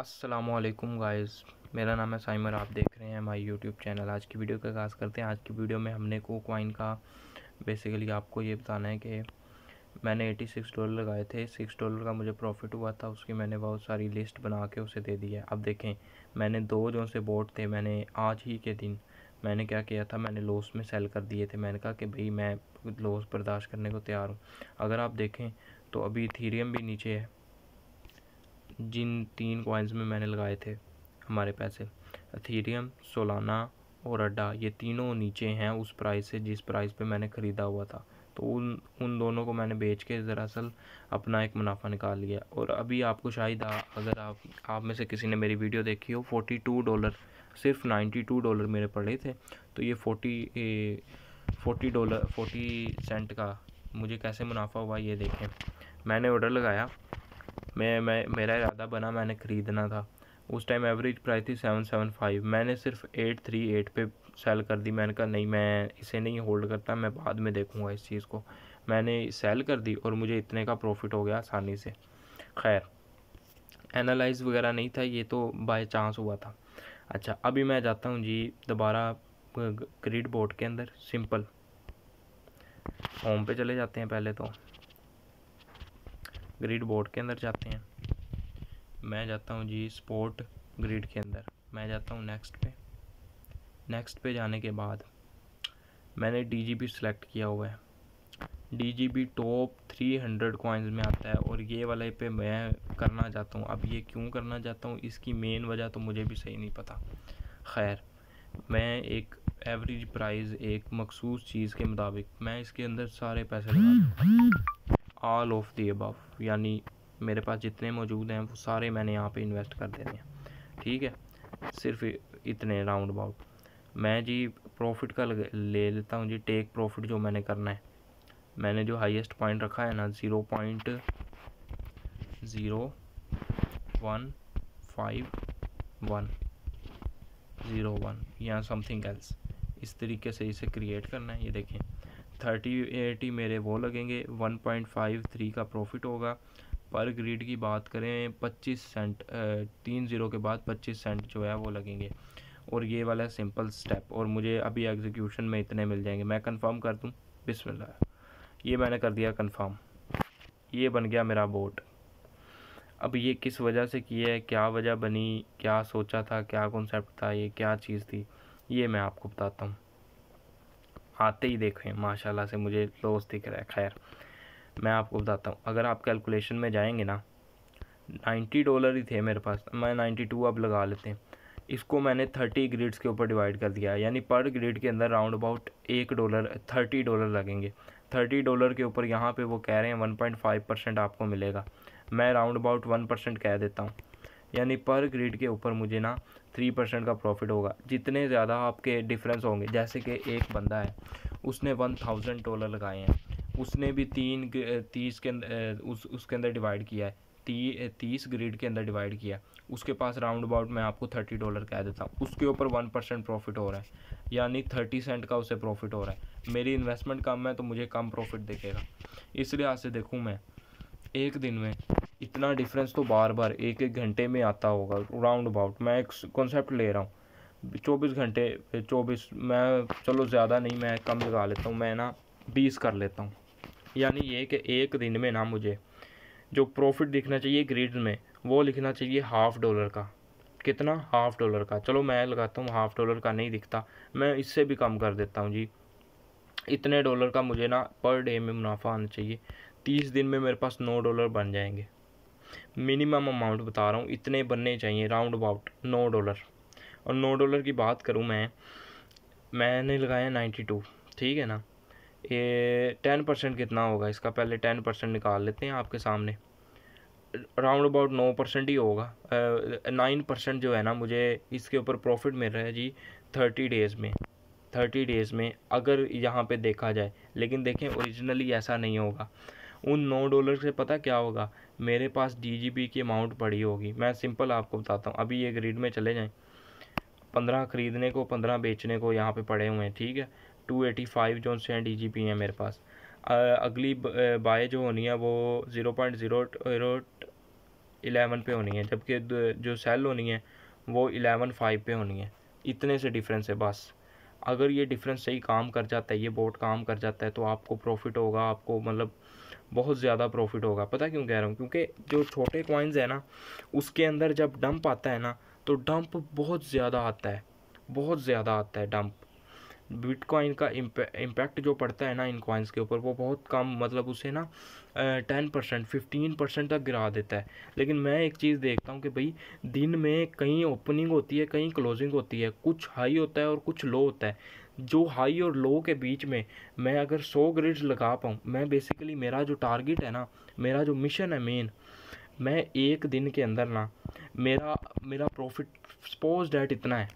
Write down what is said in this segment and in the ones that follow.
अस्सलामुअलैकुम गाइस, मेरा नाम है साइमर। आप देख रहे हैं हमारी यूट्यूब चैनल। आज की वीडियो का आगाज़ करते हैं। आज की वीडियो में हमने कोइन का बेसिकली आपको ये बताना है कि मैंने $86 लगाए थे। $6 का मुझे प्रॉफिट हुआ था। उसकी मैंने बहुत सारी लिस्ट बना के उसे दे दी है। अब देखें, मैंने दो जो से बोट थे, मैंने आज ही के दिन मैंने क्या किया था, मैंने लॉस में सेल कर दिए थे। मैंने कहा कि भाई मैं लॉस बर्दाश्त करने को तैयार हूँ। अगर आप देखें तो अभी इथीरियम भी नीचे है। जिन 3 कॉइन्स में मैंने लगाए थे हमारे पैसे, इथीरियम, सोलाना और अड्डा, ये तीनों नीचे हैं उस प्राइस से जिस प्राइस पे मैंने ख़रीदा हुआ था। तो उन उन दोनों को मैंने बेच के दरअसल अपना एक मुनाफा निकाल लिया। और अभी आपको शायद अगर आप में से किसी ने मेरी वीडियो देखी हो, $42, सिर्फ $92 मेरे पड़े थे। तो ये 40 सेंट का मुझे कैसे मुनाफा हुआ ये देखें। मैंने ऑर्डर लगाया, मेरा इरादा बना, मैंने ख़रीदना था। उस टाइम एवरेज प्राइस थी 775। मैंने सिर्फ 838 पे सेल कर दी। मैंने कहा नहीं, मैं इसे नहीं होल्ड करता, मैं बाद में देखूंगा इस चीज़ को। मैंने सेल कर दी और मुझे इतने का प्रॉफिट हो गया आसानी से। खैर, एनालाइज वगैरह नहीं था, ये तो बाय चांस हुआ था। अच्छा, अभी मैं जाता हूँ जी दोबारा ग्रिड बोर्ड के अंदर। सिंपल होम पे चले जाते हैं। पहले तो ग्रिड बोर्ड के अंदर जाते हैं। मैं जाता हूँ जी स्पोर्ट ग्रिड के अंदर। मैं जाता हूँ नेक्स्ट पे जाने के बाद मैंने DGB सेलेक्ट किया हुआ है। DGB टॉप 300 कॉइन्स में आता है और ये वाले पे मैं करना चाहता हूँ। अब ये क्यों करना चाहता हूँ, इसकी मेन वजह तो मुझे भी सही नहीं पता। खैर, मैं एक एवरेज प्राइस, एक मखसूस चीज़ के मुताबिक मैं इसके अंदर सारे पैसे लगा, ऑल ऑफ दी अबव, यानी मेरे पास जितने मौजूद हैं वो सारे मैंने यहाँ पे इन्वेस्ट कर देने हैं। ठीक है, सिर्फ इतने राउंड अबाउट। मैं जी प्रॉफिट का ले लेता हूँ जी, टेक प्रॉफिट जो मैंने करना है। मैंने जो हाईएस्ट पॉइंट रखा है ना, 0.015101 या समथिंग एल्स, इस तरीके से इसे क्रिएट करना है। ये देखें, 30-80 मेरे वो लगेंगे, 1.53 का प्रॉफिट होगा। पर ग्रिड की बात करें 25 सेंट, 3 ज़ीरो के बाद 25 सेंट जो है वो लगेंगे। और ये वाला सिंपल स्टेप, और मुझे अभी एग्जीक्यूशन में इतने मिल जाएंगे। मैं कंफर्म कर दूं, बिस्मिल्लाह, ये मैंने कर दिया कंफर्म। ये बन गया मेरा बोट। अब ये किस वजह से किया है, क्या वजह बनी, क्या सोचा था, क्या कॉन्सेप्ट था, ये क्या चीज़ थी, ये मैं आपको बताता हूँ। आते ही देखें माशाल्लाह से मुझे लॉस दिख रहा है। खैर, मैं आपको बताता हूँ। अगर आप कैलकुलेशन में जाएंगे ना, $90 ही थे मेरे पास, मैं 92 अब लगा लेते हैं। इसको मैंने 30 ग्रिड्स के ऊपर डिवाइड कर दिया, यानी पर ग्रिड के अंदर राउंड अबाउट $1 $30 लगेंगे। $30 के ऊपर यहाँ पे वो कह रहे हैं 1.5% आपको मिलेगा। मैं राउंड अबाउट 1% कह देता हूँ, यानी पर ग्रिड के ऊपर मुझे ना 3% का प्रॉफिट होगा। जितने ज़्यादा आपके डिफरेंस होंगे, जैसे कि एक बंदा है, उसने $1000 लगाए हैं, उसने भी 30 के अंदर उसके अंदर डिवाइड किया है, 30 ग्रिड के अंदर डिवाइड किया। उसके पास राउंड अबाउट मैं आपको $30 कह देता हूँ, उसके ऊपर 1% प्रॉफिट हो रहा है, यानी 30 सेंट का उसे प्रॉफिट हो रहा है। मेरी इन्वेस्टमेंट कम है तो मुझे कम प्रॉफिट दिखेगा। इस लिहाज से देखूँ मैं, एक दिन में इतना डिफरेंस तो बार बार एक एक घंटे में आता होगा राउंड अबाउट। मैं एक कॉन्सेप्ट ले रहा हूँ, 24 घंटे, 24, मैं चलो ज़्यादा नहीं, मैं कम लगा लेता हूँ, मैं ना 20 कर लेता हूँ। यानी ये कि एक दिन में ना मुझे जो प्रॉफिट दिखना चाहिए ग्रिड में, वो लिखना चाहिए $50 का। कितना? $50 का। चलो मैं लगाता हूँ $50 का नहीं दिखता, मैं इससे भी कम कर देता हूँ जी। इतने डॉलर का मुझे ना पर डे में मुनाफा आना चाहिए। 30 दिन में मेरे पास $9 बन जाएंगे। मिनिमम अमाउंट बता रहा हूँ, इतने बनने चाहिए राउंड अबाउट $9। और $9 की बात करूँ मैंने लगाया 92, ठीक है ना। ये 10% कितना होगा इसका, पहले 10% निकाल लेते हैं आपके सामने। राउंड अबाउट 9% ही होगा। 9% जो है ना, मुझे इसके ऊपर प्रॉफिट मिल रहा है जी 30 डेज़ में। 30 डेज़ में अगर यहाँ पे देखा जाए, लेकिन देखें ओरिजिनली ऐसा नहीं होगा। उन $9 से पता क्या होगा, मेरे पास DGB की अमाउंट पड़ी होगी। मैं सिंपल आपको बताता हूँ, अभी ये ग्रिड में चले जाएं, 15 ख़रीदने को 15 बेचने को यहाँ पे पड़े हुए हैं, ठीक है। 285 जो से हैं DGB हैं मेरे पास। अगली बाय जो होनी है वो 11 पे होनी है, जबकि जो सेल होनी है वो 11.5 पे होनी है। इतने से डिफरेंस है बस। अगर ये डिफरेंस सही काम कर जाता है, ये बोट काम कर जाता है, तो आपको प्रॉफिट होगा, आपको मतलब बहुत ज़्यादा प्रॉफिट होगा। पता क्यों कह रहा हूँ? क्योंकि जो छोटे कॉइन्स है ना, उसके अंदर जब डंप आता है ना, तो डंप बहुत ज़्यादा आता है, बहुत ज़्यादा आता है डंप। बिटकॉइन का इम्पैक्ट जो पड़ता है ना इन कॉइन्स के ऊपर, वो बहुत कम, मतलब उसे ना 10% 15% तक गिरा देता है। लेकिन मैं एक चीज़ देखता हूँ कि भाई दिन में कहीं ओपनिंग होती है, कहीं क्लोजिंग होती है, कुछ हाई होता है और कुछ लो होता है। जो हाई और लो के बीच में मैं अगर 100 ग्रिड्स लगा पाऊँ, मैं बेसिकली मेरा जो टारगेट है ना, मेरा जो मिशन है मेन, मैं एक दिन के अंदर ना मेरा मेरा प्रॉफिट सपोज डैट इतना है,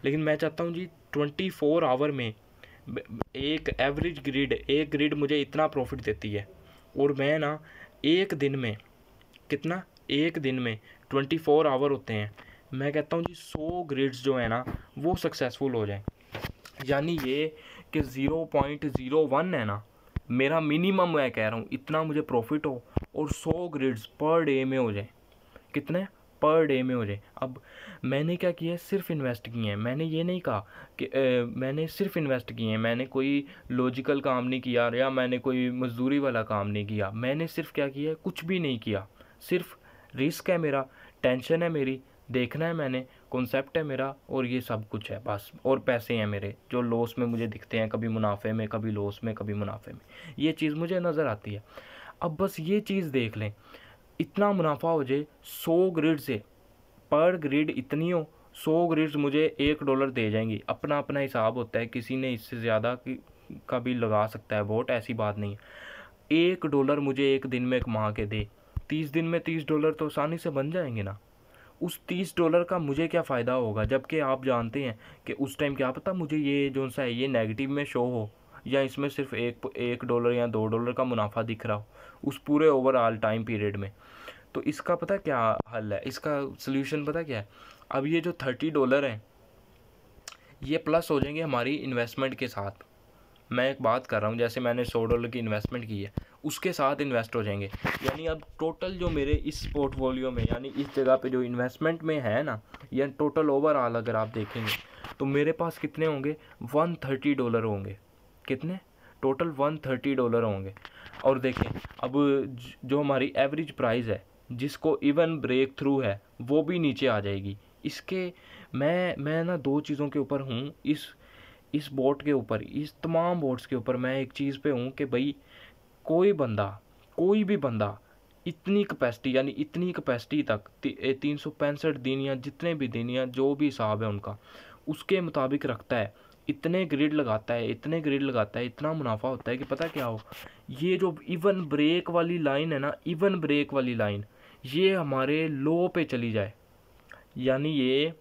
लेकिन मैं चाहता हूँ जी 24 आवर में एक एवरेज ग्रिड, एक ग्रिड मुझे इतना प्रॉफिट देती है। और मैं ना एक दिन में कितना, एक दिन में 24 आवर होते हैं, मैं कहता हूँ जी 100 ग्रिड्स जो है ना वो सक्सेसफुल हो जाए। यानी ये कि 0.01 है ना मेरा मिनिमम, मैं कह रहा हूँ इतना मुझे प्रॉफिट हो, और 100 ग्रिड्स पर डे में हो जाए। कितने पर डे में हो जाए। अब मैंने क्या किया है, सिर्फ इन्वेस्ट किए हैं। मैंने ये नहीं कहा कि मैंने सिर्फ इन्वेस्ट किए हैं, मैंने कोई लॉजिकल काम नहीं किया या मैंने कोई मजदूरी वाला काम नहीं किया। मैंने सिर्फ क्या किया है, कुछ भी नहीं किया। सिर्फ रिस्क है मेरा, टेंशन है मेरी, देखना है मैंने, कॉन्सेप्ट है मेरा, और ये सब कुछ है बस। और पैसे हैं मेरे जो लॉस में मुझे दिखते हैं, कभी मुनाफे में, कभी लॉस में, कभी मुनाफे में, ये चीज़ मुझे नज़र आती है। अब बस ये चीज़ देख लें, इतना मुनाफा हो जाए 100 ग्रिड से, पर ग्रिड इतनी हो, 100 ग्रिड्स मुझे $1 दे जाएंगी। अपना अपना हिसाब होता है, किसी ने इससे ज़्यादा का भी लगा सकता है वोट, ऐसी बात नहीं है। $1 मुझे एक दिन में कमा के दे, 30 दिन में $30 तो आसानी से बन जाएंगे ना। उस $30 का मुझे क्या फ़ायदा होगा, जबकि आप जानते हैं कि उस टाइम क्या पता मुझे ये जो सा है ये नेगेटिव में शो हो, या इसमें सिर्फ एक डॉलर या $2 का मुनाफा दिख रहा हो उस पूरे ओवरऑल टाइम पीरियड में। तो इसका पता क्या हल है, इसका सोल्यूशन पता क्या है? अब ये जो $30 हैं ये प्लस हो जाएंगे हमारी इन्वेस्टमेंट के साथ। मैं एक बात कर रहा हूँ, जैसे मैंने $100 की इन्वेस्टमेंट की है, उसके साथ इन्वेस्ट हो जाएंगे। यानी अब टोटल जो मेरे इस पोर्टफोलियो में, यानी इस जगह पे जो इन्वेस्टमेंट में है ना, या टोटल ओवरऑल अगर आप देखेंगे तो मेरे पास कितने होंगे, $130 होंगे। कितने? टोटल $130 होंगे। और देखें अब जो हमारी एवरेज प्राइस है, जिसको इवन ब्रेक थ्रू है, वो भी नीचे आ जाएगी। इसके मैं ना दो चीज़ों के ऊपर हूँ, इस बोट के ऊपर, इस तमाम बोट्स के ऊपर मैं एक चीज़ पे हूँ कि भाई कोई बंदा, कोई भी बंदा इतनी कैपेसिटी, यानी इतनी कैपेसिटी तक 365 दिन या जितने भी दिन या जो भी हिसाब है उनका, उसके मुताबिक रखता है, इतने ग्रिड लगाता है, इतने ग्रिड लगाता है, इतना मुनाफा होता है कि पता क्या हो, ये जो इवन ब्रेक वाली लाइन है ना, इवन ब्रेक वाली लाइन, ये हमारे लो पे चली जाए। यानी ये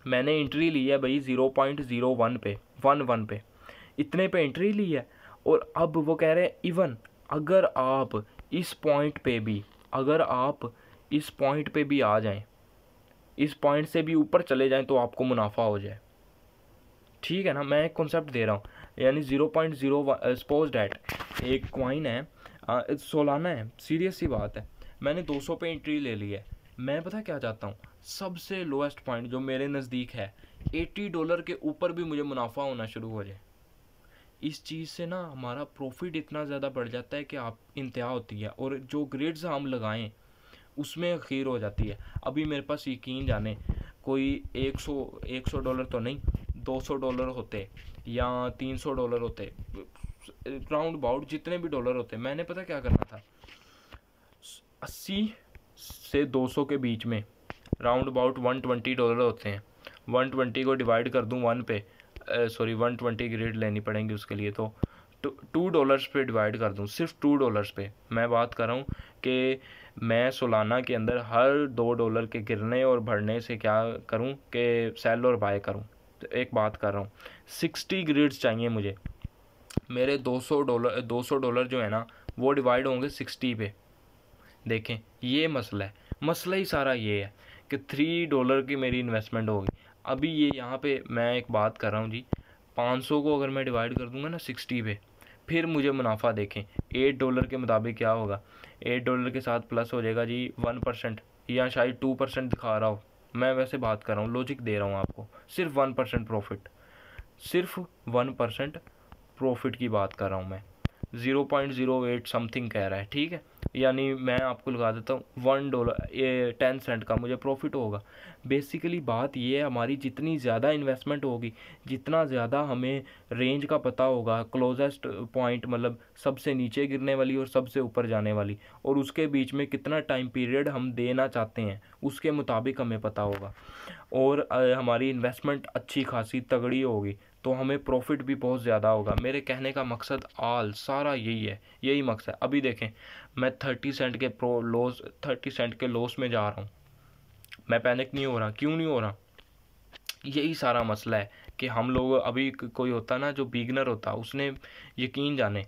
मैंने एंट्री ली है भाई 0.01 पे, 11 पे, इतने पे एंट्री ली है। और अब वो कह रहे हैं इवन अगर आप इस पॉइंट पे भी, अगर आप इस पॉइंट पे भी आ जाएं, इस पॉइंट से भी ऊपर चले जाएं, तो आपको मुनाफा हो जाए। ठीक है ना, मैं एक कॉन्सेप्ट दे रहा हूँ। यानी 0.01 सपोज डैट एक कॉइन है, सोलाना है, सीरियस सी बात है, मैंने 200 पे एंट्री ले ली है। मैं पता क्या चाहता हूँ, सबसे लोएस्ट पॉइंट जो मेरे नज़दीक है, $80 के ऊपर भी मुझे मुनाफा होना शुरू हो जाए। इस चीज़ से ना हमारा प्रॉफिट इतना ज़्यादा बढ़ जाता है कि आप इंतहा होती है, और जो ग्रिड्स हम लगाएं उसमें खीर हो जाती है। अभी मेरे पास यकीन जाने कोई 100 डॉलर तो नहीं, $200 होते या $300 होते, राउंड अबाउट जितने भी डॉलर होते, मैंने पता क्या करना था, 80 से 200 के बीच में, राउंड अबाउट $120 होते हैं, 120 को डिवाइड कर दूं 1 पे, सॉरी 120 ग्रेड लेनी पड़ेंगी उसके लिए, तो $2 पे डिवाइड कर दूं, सिर्फ $2 पे। मैं बात कर रहा हूँ कि मैं सोलाना के अंदर हर $2 के गिरने और बढ़ने से क्या करूँ कि सेल और बाय करूँ। तो एक बात कर रहा हूँ, 60 ग्रिड्स चाहिए मुझे। मेरे $200 जो है ना वो डिवाइड होंगे 60 पे। देखें ये मसला है, मसला ही सारा ये है कि $3 की मेरी इन्वेस्टमेंट होगी। अभी ये यहाँ पे मैं एक बात कर रहा हूँ जी, 500 को अगर मैं डिवाइड कर दूंगा ना 60 पे, फिर मुझे मुनाफा देखें, $8 के मुताबिक क्या होगा, $8 के साथ प्लस हो जाएगा जी 1%, या शायद 2% दिखा रहा हो, मैं वैसे बात कर रहा हूँ, लॉजिक दे रहा हूँ आपको, सिर्फ 1% प्रॉफिट, सिर्फ 1% प्रॉफिट की बात कर रहा हूँ मैं, 0.08 समथिंग कह रहा है, ठीक है, यानी मैं आपको लगा देता हूँ $1 ये 10 सेंट का मुझे प्रॉफिट होगा। बेसिकली बात ये है, हमारी जितनी ज़्यादा इन्वेस्टमेंट होगी, जितना ज़्यादा हमें रेंज का पता होगा, क्लोजेस्ट पॉइंट मतलब सबसे नीचे गिरने वाली और सबसे ऊपर जाने वाली, और उसके बीच में कितना टाइम पीरियड हम देना चाहते हैं उसके मुताबिक हमें पता होगा, और हमारी इन्वेस्टमेंट अच्छी खासी तगड़ी होगी तो हमें प्रॉफिट भी बहुत ज़्यादा होगा। मेरे कहने का मकसद सारा यही है, यही मकसद है। अभी देखें, मैं 30 सेंट के लॉस में जा रहा हूँ, मैं पैनिक नहीं हो रहा, क्यों नहीं हो रहा, यही सारा मसला है कि हम लोग अभी कोई होता ना जो बिगनर होता, उसने यकीन जाने,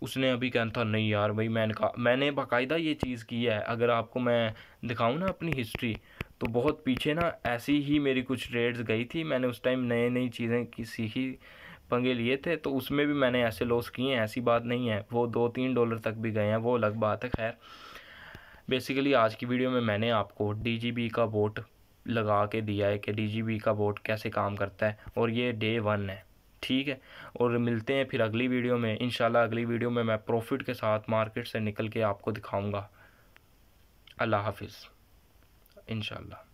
उसने अभी कहता था नहीं यार भाई, मैंने बाकायदा ये चीज़ की है, अगर आपको मैं दिखाऊं ना अपनी हिस्ट्री, तो बहुत पीछे ना ऐसी ही मेरी कुछ ट्रेड्स गई थी, मैंने उस टाइम नई नई चीज़ें की सीखी, पंगे लिए थे, तो उसमें भी मैंने ऐसे लॉस किए हैं, ऐसी बात नहीं है, वो $2-3 तक भी गए हैं, वो अलग बात है। खैर, बेसिकली आज की वीडियो में मैंने आपको DGB का बोट लगा के दिया है कि DGB का बोट कैसे काम करता है, और ये डे 1 है, ठीक है। और मिलते हैं फिर अगली वीडियो में इंशाल्लाह। अगली वीडियो में मैं प्रॉफिट के साथ मार्केट से निकल के आपको दिखाऊंगा। अल्लाह हाफिज़ इंशाल्लाह।